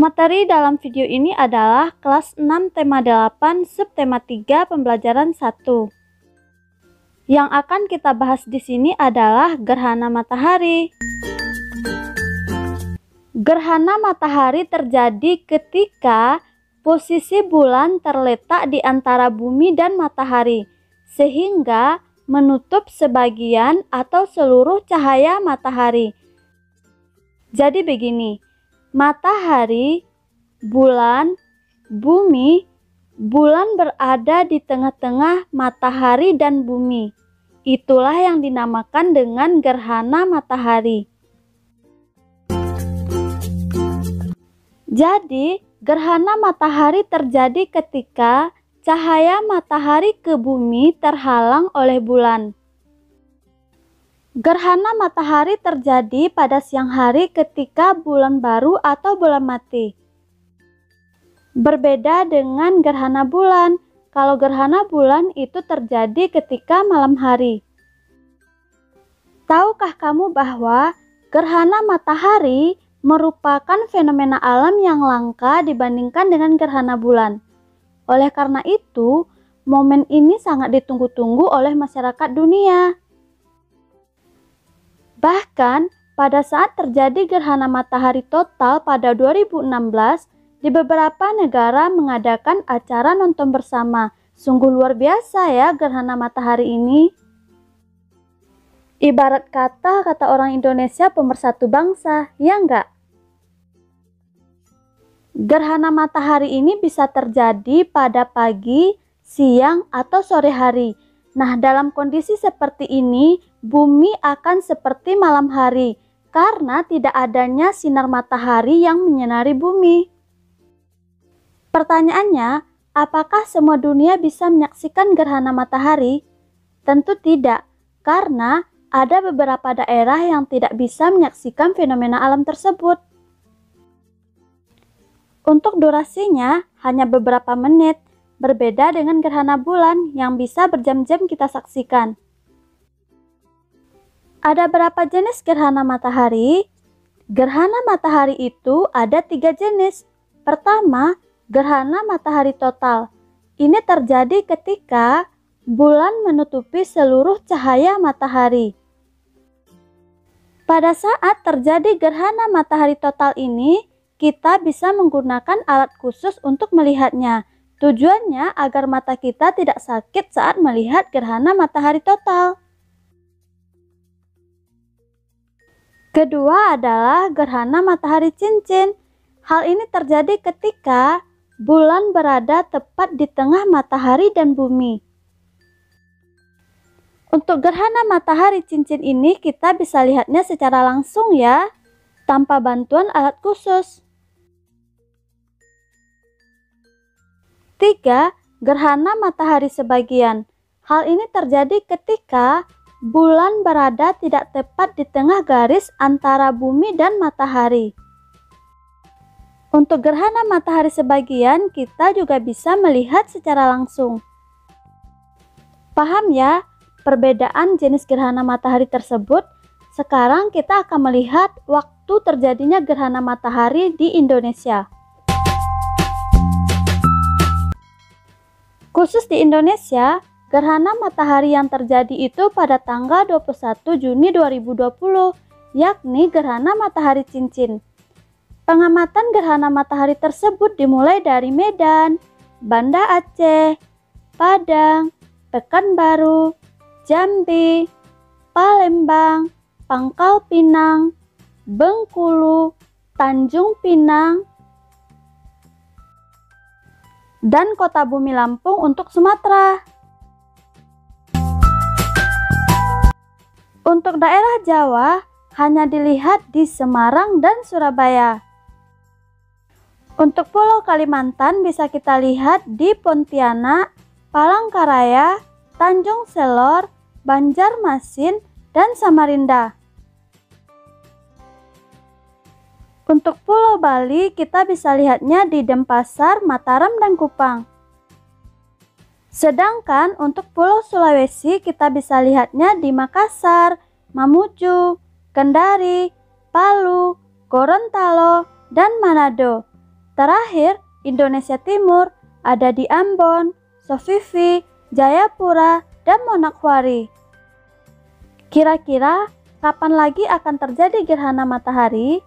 Materi dalam video ini adalah kelas 6 tema 8 subtema 3 pembelajaran 1. Yang akan kita bahas di sini adalah gerhana matahari. Gerhana matahari terjadi ketika posisi bulan terletak di antara bumi dan matahari, sehingga menutup sebagian atau seluruh cahaya matahari. Jadi begini, matahari, bulan, bumi, bulan berada di tengah-tengah matahari dan bumi. Itulah yang dinamakan dengan gerhana matahari. Jadi, gerhana matahari terjadi ketika cahaya matahari ke bumi terhalang oleh bulan. Gerhana matahari terjadi pada siang hari ketika bulan baru atau bulan mati. Berbeda dengan gerhana bulan. Kalau gerhana bulan itu terjadi ketika malam hari. Tahukah kamu bahwa gerhana matahari merupakan fenomena alam yang langka dibandingkan dengan gerhana bulan? Oleh karena itu, momen ini sangat ditunggu-tunggu oleh masyarakat dunia. Bahkan, pada saat terjadi gerhana matahari total pada 2016, di beberapa negara mengadakan acara nonton bersama. Sungguh luar biasa ya gerhana matahari ini. Ibarat kata orang Indonesia pemersatu bangsa, ya enggak? Gerhana matahari ini bisa terjadi pada pagi, siang, atau sore hari. Nah, dalam kondisi seperti ini, bumi akan seperti malam hari karena tidak adanya sinar matahari yang menyinari bumi. Pertanyaannya, apakah semua dunia bisa menyaksikan gerhana matahari? Tentu tidak, karena ada beberapa daerah yang tidak bisa menyaksikan fenomena alam tersebut. Untuk durasinya hanya beberapa menit, berbeda dengan gerhana bulan yang bisa berjam-jam kita saksikan. Ada berapa jenis gerhana matahari? Gerhana matahari itu ada 3 jenis. Pertama, gerhana matahari total. Ini terjadi ketika bulan menutupi seluruh cahaya matahari. Pada saat terjadi gerhana matahari total ini, kita bisa menggunakan alat khusus untuk melihatnya. Tujuannya agar mata kita tidak sakit saat melihat gerhana matahari total. Kedua adalah gerhana matahari cincin. Hal ini terjadi ketika bulan berada tepat di tengah matahari dan bumi. Untuk gerhana matahari cincin ini kita bisa lihatnya secara langsung ya, tanpa bantuan alat khusus. 3. Gerhana matahari sebagian. Hal ini terjadi ketika bulan berada tidak tepat di tengah garis antara bumi dan matahari. Untuk gerhana matahari sebagian, kita juga bisa melihat secara langsung. Paham ya perbedaan jenis gerhana matahari tersebut? Sekarang kita akan melihat waktu terjadinya gerhana matahari di Indonesia. Khusus di Indonesia, gerhana matahari yang terjadi itu pada tanggal 21 Juni 2020, yakni gerhana matahari cincin. Pengamatan gerhana matahari tersebut dimulai dari Medan, Banda Aceh, Padang, Pekanbaru, Jambi, Palembang, Pangkal Pinang, Bengkulu, Tanjung Pinang, dan Kota Bumi Lampung untuk Sumatera. Untuk daerah Jawa, hanya dilihat di Semarang dan Surabaya. Untuk Pulau Kalimantan bisa kita lihat di Pontianak, Palangkaraya, Tanjung Selor, Banjarmasin, dan Samarinda. Untuk Pulau Bali kita bisa lihatnya di Denpasar, Mataram, dan Kupang. Sedangkan untuk Pulau Sulawesi kita bisa lihatnya di Makassar, Mamuju, Kendari, Palu, Gorontalo, dan Manado. Terakhir, Indonesia Timur ada di Ambon, Sofifi, Jayapura, dan Manokwari. Kira-kira kapan lagi akan terjadi gerhana matahari?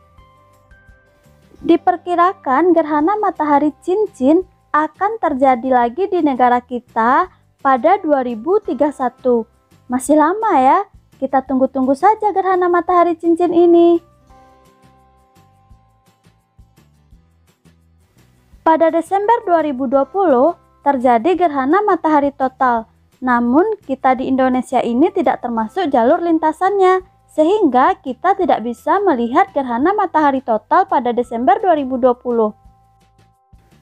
Diperkirakan gerhana matahari cincin akan terjadi lagi di negara kita pada 2031. Masih lama ya, kita tunggu-tunggu saja gerhana matahari cincin ini. Pada Desember 2020 terjadi gerhana matahari total, namun kita di Indonesia ini tidak termasuk jalur lintasannya, sehingga kita tidak bisa melihat gerhana matahari total pada Desember 2020.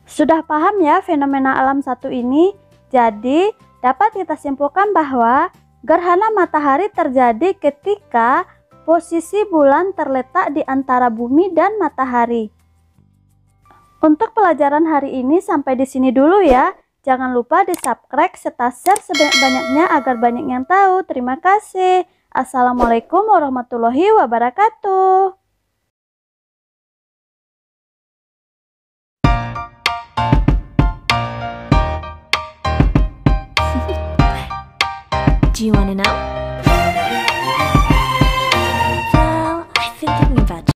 Sudah paham ya fenomena alam satu ini? Jadi, dapat kita simpulkan bahwa gerhana matahari terjadi ketika posisi bulan terletak di antara bumi dan matahari. Untuk pelajaran hari ini sampai di sini dulu ya. Jangan lupa di-subscribe serta share sebanyak-banyaknya agar banyak yang tahu. Terima kasih. Assalamualaikum warahmatullahi wabarakatuh. Do you want to know?